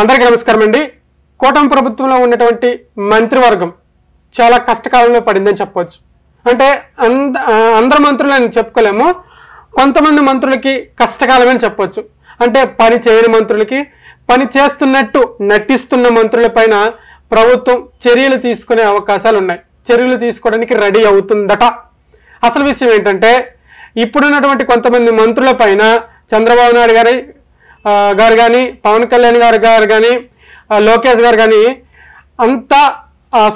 అందరికీ నమస్కారం అండి. కూటమి ప్రభుత్వంలో ఉన్నటువంటి మంత్రివర్గం చాలా కష్టకాలంలో పడిందని చెప్పవచ్చు. అంటే అందరు మంత్రులని చెప్పుకోలేము, కొంతమంది మంత్రులకి కష్టకాలం అని చెప్పవచ్చు. అంటే పని చేయని మంత్రులకి, పని చేస్తున్నట్టు నటిస్తున్న మంత్రులపైన ప్రభుత్వం చర్యలు తీసుకునే అవకాశాలు ఉన్నాయి. చర్యలు తీసుకోవడానికి రెడీ అవుతుందట. అసలు విషయం ఏంటంటే, ఇప్పుడున్నటువంటి కొంతమంది మంత్రులపైన చంద్రబాబు నాయుడు గారు కానీ, పవన్ కళ్యాణ్ గారు కానీ, లోకేష్ గారు కానీ అంత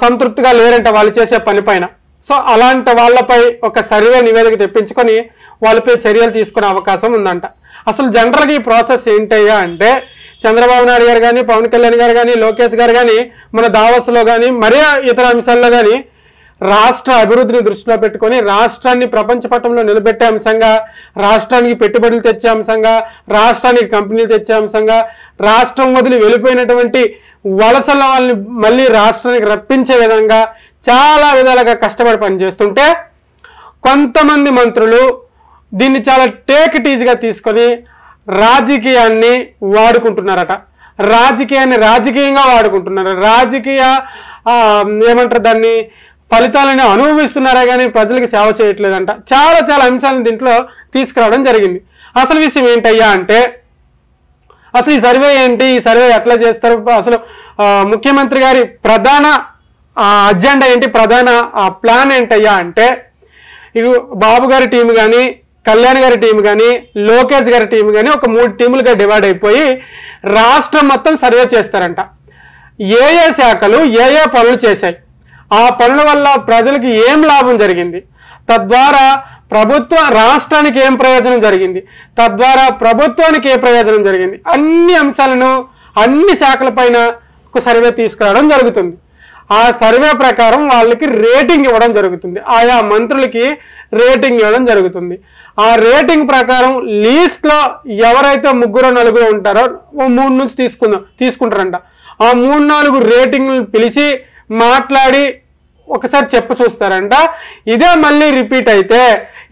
సంతృప్తిగా లేరంట వాళ్ళు చేసే పని పైన. సో అలాంటి వాళ్ళపై ఒక సర్వే నివేదిక తెప్పించుకొని వాళ్ళపై చర్యలు తీసుకునే అవకాశం ఉందంట. అసలు జనరల్గా ఈ ప్రాసెస్ ఏంటయ్యా అంటే, చంద్రబాబు నాయుడు గారు కానీ, పవన్ కళ్యాణ్ గారు కానీ, లోకేష్ గారు కానీ మన దావస్లో కానీ మరీ ఇతర అంశాల్లో కానీ రాష్ట్ర అభివృద్ధిని దృష్టిలో పెట్టుకొని రాష్ట్రాన్ని ప్రపంచ పటంలో నిలబెట్టే అంశంగా, రాష్ట్రానికి పెట్టుబడులు తెచ్చే అంశంగా, రాష్ట్రానికి కంపెనీలు తెచ్చే అంశంగా, రాష్ట్రం వదిలి వెళ్ళిపోయినటువంటి వలసల వాళ్ళని మళ్ళీ రాష్ట్రానికి రప్పించే విధంగా చాలా విధాలుగా కష్టపడి పనిచేస్తుంటే కొంతమంది మంత్రులు దీన్ని చాలా టేక్ ఇట్ ఈజీగా తీసుకొని రాజకీయాన్ని వాడుకుంటున్నారట. రాజకీయాన్ని రాజకీయంగా వాడుకుంటున్నారు. రాజకీయ ఏమంటారు దాన్ని, ఫలితాలను అనుభవిస్తున్నారా కానీ ప్రజలకు సేవ చేయట్లేదంట. చాలా చాలా అంశాలను దీంట్లో తీసుకురావడం జరిగింది. అసలు విషయం ఏంటయ్యా అంటే, అసలు ఈ సర్వే ఏంటి, ఈ సర్వే ఎట్లా చేస్తారు, అసలు ముఖ్యమంత్రి గారి ప్రధాన అజెండా ఏంటి, ప్రధాన ప్లాన్ ఏంటయ్యా అంటే, ఇవి బాబు గారి టీం కానీ, కళ్యాణ్ గారి టీం కానీ, లోకేష్ గారి టీం కానీ ఒక 3 టీములుగా డివైడ్ అయిపోయి రాష్ట్రం మొత్తం సర్వే చేస్తారంట. ఏ ఏ శాఖలు ఏ ఏ పనులు చేశాయి, ఆ పనుల వల్ల ప్రజలకు ఏం లాభం జరిగింది, తద్వారా రాష్ట్రానికి ఏం ప్రయోజనం జరిగింది, తద్వారా ప్రభుత్వానికి ఏ ప్రయోజనం జరిగింది, అన్ని అంశాలను అన్ని శాఖల పైన ఒక సర్వే తీసుకురావడం జరుగుతుంది. ఆ సర్వే ప్రకారం వాళ్ళకి రేటింగ్ ఇవ్వడం జరుగుతుంది. ఆయా మంత్రులకి రేటింగ్ ఇవ్వడం జరుగుతుంది. ఆ రేటింగ్ ప్రకారం లీస్ట్లో ఎవరైతే 3-4 ఉంటారో 3 నుంచి తీసుకుంటారంట. ఆ 3-4 రేటింగ్లు పిలిచి మాట్లాడి ఒకసారి చెప్పు చూస్తారంట. ఇదే మళ్ళీ రిపీట్ అయితే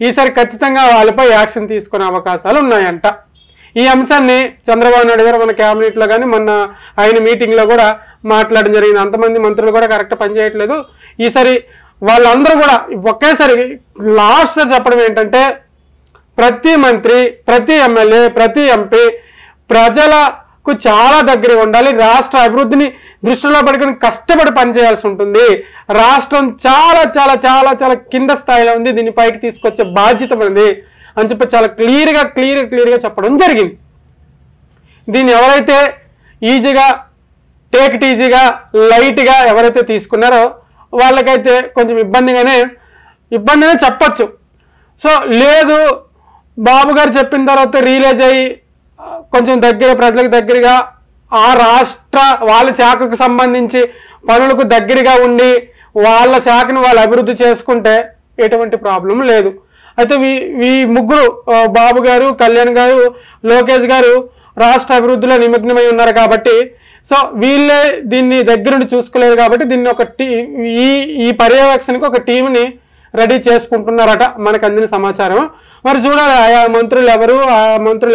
ఈసారి ఖచ్చితంగా వాళ్ళపై యాక్షన్ తీసుకునే అవకాశాలు ఉన్నాయంట. ఈ అంశాన్ని చంద్రబాబు నాయుడు గారు మన క్యాబినెట్లో కానీ మొన్న ఆయన మీటింగ్లో కూడా మాట్లాడడం జరిగింది. అంతమంది మంత్రులు కూడా కరెక్ట్ పనిచేయట్లేదు. ఈసారి వాళ్ళందరూ కూడా ఒకేసారి లాస్ట్ సారి చెప్పడం ఏంటంటే, ప్రతి మంత్రి, ప్రతి ఎమ్మెల్యే, ప్రతి ఎంపీ ప్రజలకు చాలా దగ్గర ఉండాలి. రాష్ట్ర అభివృద్ధిని దృష్టిలో పెట్టుకుని కష్టపడి పనిచేయాల్సి ఉంటుంది. రాష్ట్రం చాలా చాలా చాలా చాలా కింద స్థాయిలో ఉంది, దీన్ని పైకి తీసుకొచ్చే బాధ్యత ఉంది అని చెప్పి చాలా క్లియర్గా చెప్పడం జరిగింది. దీన్ని ఎవరైతే ఈజీగా టేక్ ఇట్ ఈజీగా లైట్గా ఎవరైతే తీసుకున్నారో వాళ్ళకైతే కొంచెం ఇబ్బందిగానే చెప్పచ్చు. సో లేదు, బాబు గారు చెప్పిన తర్వాత రియలైజ్ అయ్యి కొంచెం ప్రజలకు దగ్గరగా ఆ వాళ్ళ శాఖకు సంబంధించి పనులకు దగ్గరగా ఉండి వాళ్ళ శాఖను వాళ్ళు అభివృద్ధి చేసుకుంటే ఎటువంటి ప్రాబ్లం లేదు. అయితే ఈ ముగ్గురు బాబు గారు, కళ్యాణ్ గారు, లోకేష్ గారు రాష్ట్ర అభివృద్ధిలో నిమగ్నమై ఉన్నారు కాబట్టి, సో వీళ్ళే దీన్ని దగ్గరుండి చూసుకోలేదు కాబట్టి దీన్ని ఈ పర్యవేక్షణకు ఒక టీంని రెడీ చేసుకుంటున్నారట మనకు అందిన సమాచారం. మరి చూడాలి ఆయా మంత్రులు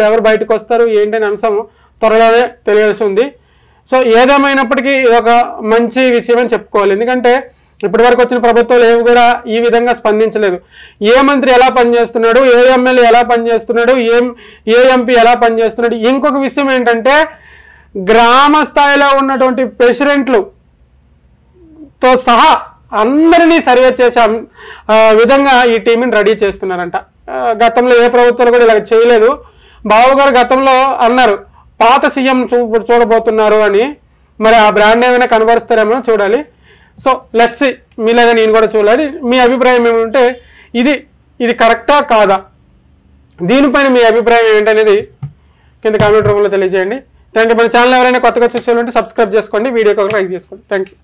ఎవరు బయటకు వస్తారు ఏంటనే అంశం త్వరలోనే తెలియాల్సి ఉంది. సో ఏదేమైనప్పటికీ ఇది ఒక మంచి విషయం అని చెప్పుకోవాలి. ఎందుకంటే ఇప్పటి వరకు వచ్చిన ప్రభుత్వాలు ఏవి కూడా ఈ విధంగా స్పందించలేదు. ఏ మంత్రి ఎలా పనిచేస్తున్నాడు, ఏ ఎమ్మెల్యే ఎలా పనిచేస్తున్నాడు, ఏ ఎంపీ ఎలా పనిచేస్తున్నాడు. ఇంకొక విషయం ఏంటంటే, గ్రామ స్థాయిలో ఉన్నటువంటి ప్రెసిడెంట్లతో సహా అందరినీ సర్వే చేసే విధంగా ఈ టీంని రెడీ చేస్తున్నారంట. గతంలో ఏ ప్రభుత్వాలు కూడా ఇలా చేయలేదు. బాబు గారు గతంలో అన్నారు పాత సీఎం చూడబోతున్నారు అని. మరి ఆ బ్రాండ్ ఏమైనా కనబరుస్తారేమో చూడాలి. సో లెట్స్ సీ, మీలాగా నేను కూడా చూడాలి. మీ అభిప్రాయం ఏమంటే ఇది కరెక్టా కాదా, దీనిపైన మీ అభిప్రాయం ఏంటనేది కింద కామెంట్ రూపంలో తెలియజేయండి. Thank you. మన ఛానల్ ఎవరైనా కొత్తగా చూసేవాళ్ళంటే సబ్స్క్రైబ్ చేసుకోండి, వీడియోకి ఒక లైక్ చేసుకోండి. Thank you.